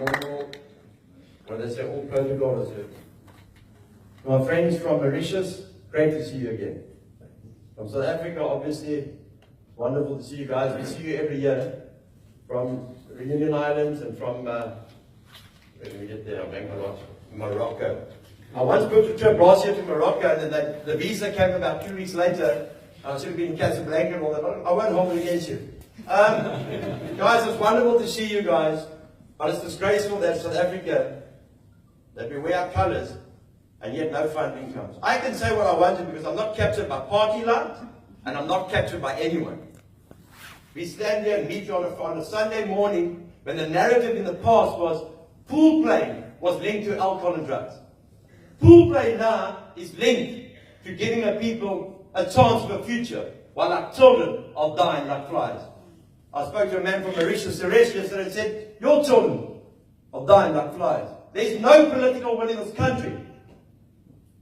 what they say, all protocol observed. My friends from Mauritius, great to see you again. From South Africa, obviously, wonderful to see you guys. We see you every year. From Reunion Islands and from, where did we get there? Morocco. I once booked a trip last year to Morocco, and then the visa came about 2 weeks later. I should have been in Casablanca and all that. I won't hold it against you. Guys, it's wonderful to see you guys, but it's disgraceful that South Africa, that we wear our colours, and yet no funding comes. I can say what I want to because I'm not captured by party line, and I'm not captured by anyone. We stand here and meet you on a Sunday morning when the narrative in the past was pool playing was linked to alcohol and drugs. Pool play now is linked to giving our people a chance for a future, while our children are dying like flies. I spoke to a man from Mauritius, yesterday, and said, your children are dying like flies. There's no political will in this country.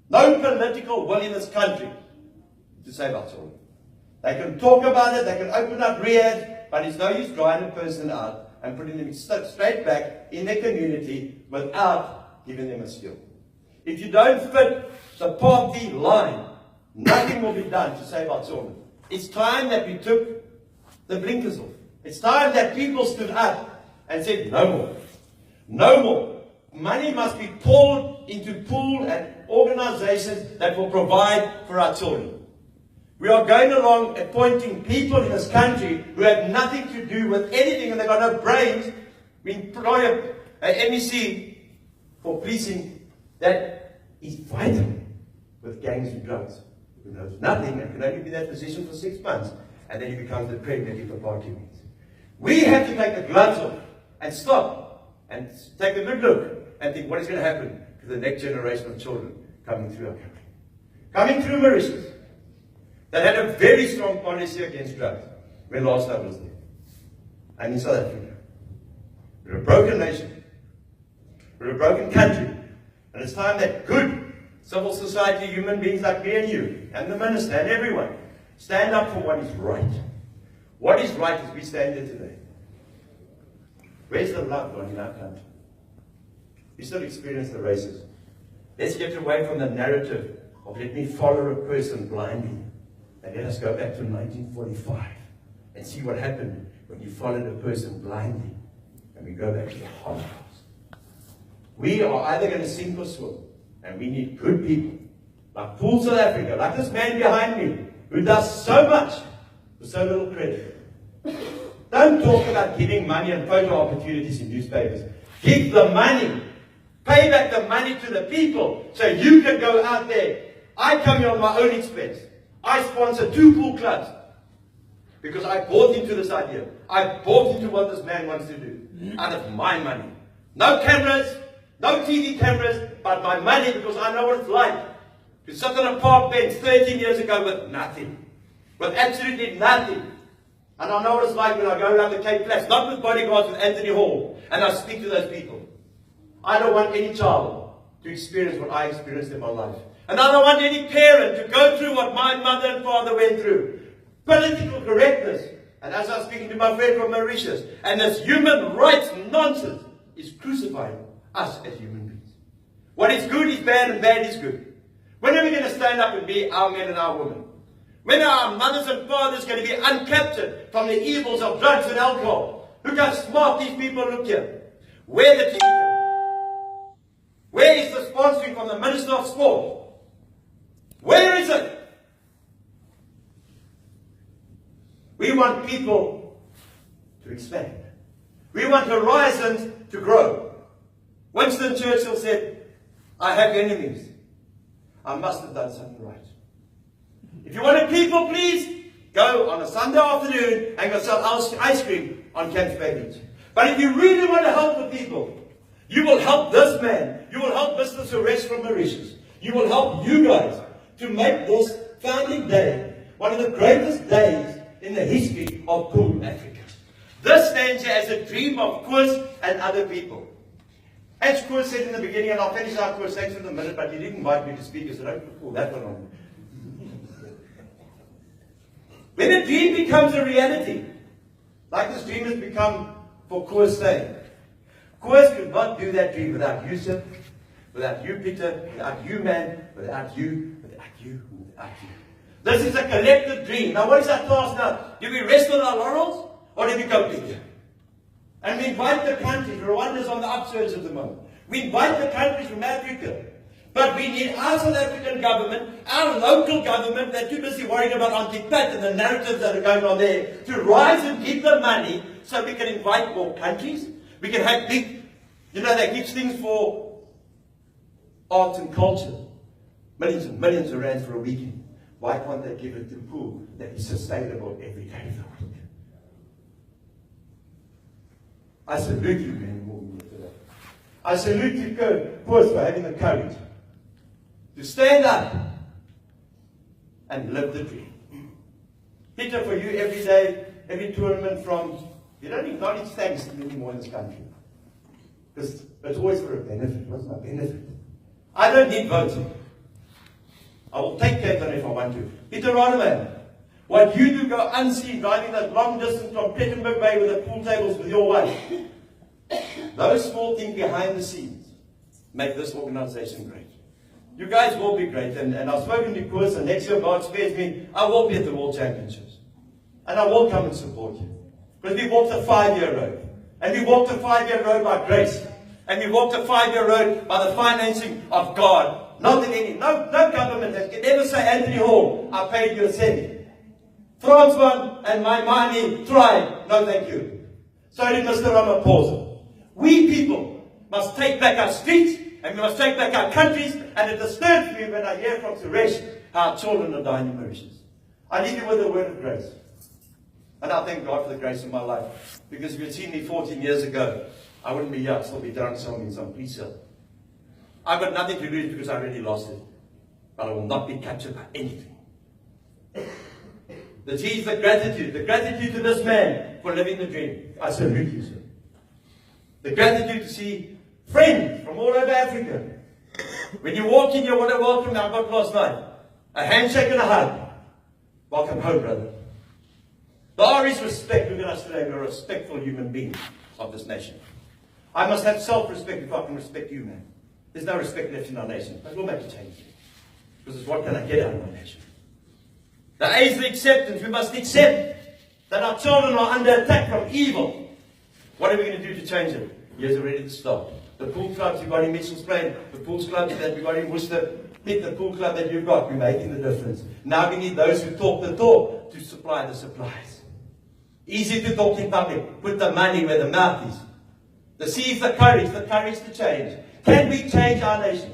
No political will in this country to save our children. They can talk about it, they can open up RAEL, but it's no use drying a person out and putting them straight back in their community without giving them a skill. If you don't fit the party line, nothing will be done to save our children. It's time that we took the blinkers off. It's time that people stood up and said, no more. No more. Money must be poured into pool and organizations that will provide for our children. We are going along appointing people in this country who have nothing to do with anything and they've got no brains. We employ a MEC for policing that is fighting with gangs and drugs. Who knows nothing and can only be in that position for 6 months, and then he becomes the president if the party wins. We have to take the gloves off and stop and take a good look and think what is going to happen to the next generation of children coming through our country. Coming through Mauritius, that had a very strong policy against drugs when last I was there. And in South Africa. We're a broken nation. We're a broken country. And it's time that good civil society human beings like me and you, and the minister, and everyone, stand up for what is right. What is right as we stand here today? Where's the love gone in our country? We still experience the racism. Let's get away from the narrative of let me follow a person blindly. And let us go back to 1945 and see what happened when you followed a person blindly. And we go back to the Holocaust. We are either going to sink or swim. And we need good people, like Pool South Africa, like this man behind me, who does so much for so little credit. Don't talk about giving money and photo opportunities in newspapers. Give the money. Pay back the money to the people so you can go out there. I come here on my own expense. I sponsor 2 pool clubs because I bought into this idea. I bought into what this man wants to do out of my money. No cameras, no TV cameras, but my money because I know what it's like to sit on a park bench 13 years ago with nothing. With absolutely nothing. And I know what it's like when I go around the Cape Flats, not with bodyguards, with Anthony Hall, and I speak to those people. I don't want any child to experience what I experienced in my life. And I don't want any parent to go through what my mother and father went through. Political correctness. And as I was speaking to my friend from Mauritius, and this human rights nonsense is crucifying us as human beings. What is good is bad and bad is good. When are we going to stand up and be our men and our women? When are our mothers and fathers going to be uncaptured from the evils of drugs and alcohol? Look how smart these people look here. Where the TV? Where is the sponsoring from the Minister of Sport? Where is it? We want people to expand. We want horizons to grow. Winston Churchill said, I have enemies. I must have done something right. If you want to people please, go on a Sunday afternoon and go sell ice cream on Camps Bay Beach. But if you really want to help the people, you will help this man. You will help Mr. Suresh from Mauritius. You will help you guys to make this founding day one of the greatest days in the history of Pool Africa. This stands here as a dream of Koos and other people. As Koos said in the beginning, and I'll finish our Koos thanks in a minute, but he didn't invite me to speak, so don't pull that one on. When a dream becomes a reality, like this dream has become for Koos saying, Koos could not do that dream without you, sir, without you, Peter, without you, man, without you, without you, without you. This is a collective dream. Now, what is our task now? Do we rest on our laurels, or do we go bigger? And we invite the countries. Rwanda's on the upsurge at the moment. We invite the countries from Africa. But we need our South African government, our local government, they're too busy worrying about Auntie Pat and the narratives that are going on there, to rise and give the money so we can invite more countries. We can have big, they give things for arts and culture. Millions and millions of rands for a weekend. Why can't they give it to pool that is sustainable every day of the week? I salute you, men and women today. I salute you, Koos, for having the courage to stand up and live the dream. Peter, for you, every day, every tournament you don't acknowledge thanks anymore in this country. Because it's always for a benefit. What's my benefit? I don't need voting. I will take that on if I want to. Peter Roneman, what you do go unseen, driving that long distance from Plettenberg Bay with the pool tables with your wife. Those small things behind the scenes make this organization great. You guys will be great, and I've spoken to Koos, and next year, God spares me, I will be at the World Championships. And I will come and support you. Because we walked a 5-year road. And we walked a 5-year road by grace. And we walked a 5-year road by the financing of God. Not that no government can ever say, Anthony Hall, I paid you a cent. France won, and my money tried. No, thank you. So did Mr. Ramaphosa. We people must take back our streets, and we must take back our countries, and it disturbs me when I hear from Suresh how our children are dying in Mauritius. I leave you with a word of grace. And I thank God for the grace of my life. Because if you'd seen me 14 years ago, I wouldn't be here. I'd still be drunk somewhere in some pre-sale. I've got nothing to lose because I already lost it. But I will not be captured by anything. The G is the gratitude. The gratitude to this man for living the dream. I salute you, sir. The gratitude to see friends from all over Africa. When you walk in, you want to welcome. I got last night. A handshake and a hug. Welcome home, brother. The R is respect. Look at us today. We're a respectful human beings of this nation. I must have self-respect if I can respect you, man. There's no respect left in our nation. But we'll make a change. Because it's what can I get out of my nation? The A is the acceptance. We must accept that our children are under attack from evil. What are we going to do to change it? Here's already the start. The pool clubs you've got in Mitchell's Plain, the pool clubs that you've got in Worcester, pick the pool club that you've got. We're making the difference. Now we need those who talk the talk to supply the supplies. Easy to talk in public. Put the money where the mouth is. The C is the courage to change. Can we change our nation?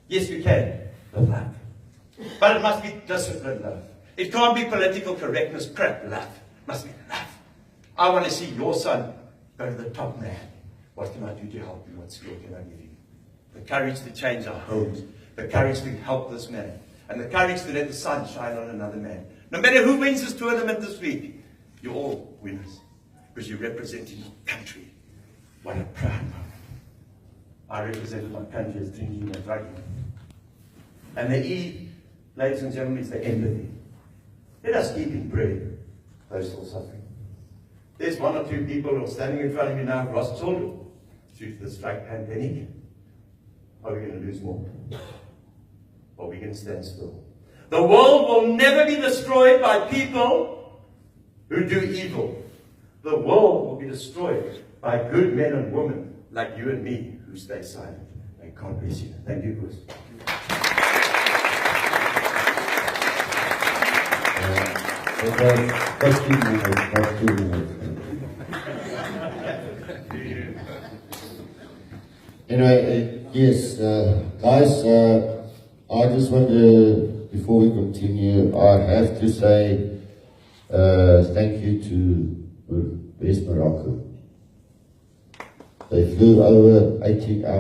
Yes, we can. With love. But it must be disciplined love. It can't be political correctness crap love. It must be love. I want to see your son go to the top man. What can I do to help you? What skill can I give you? The courage to change our homes. The courage to help this man. And the courage to let the sun shine on another man. No matter who wins this tournament this week, you're all winners. Because you're representing your country. What a proud moment. I represented my country as drinking and drugging. And the E, ladies and gentlemen, is the empathy. Let us keep in prayer those still suffering. There's 1 or 2 people who are standing in front of me now who've lost children due to this drug pandemic. Are we going to lose more? Or are we going to stand still? The world will never be destroyed by people who do evil. The world will be destroyed by good men and women like you and me who stay silent. May God bless you. Thank you, Bruce. Anyway, yes, guys, I just want to, before we continue, I have to say thank you to West Morocco. They flew over 18 hours.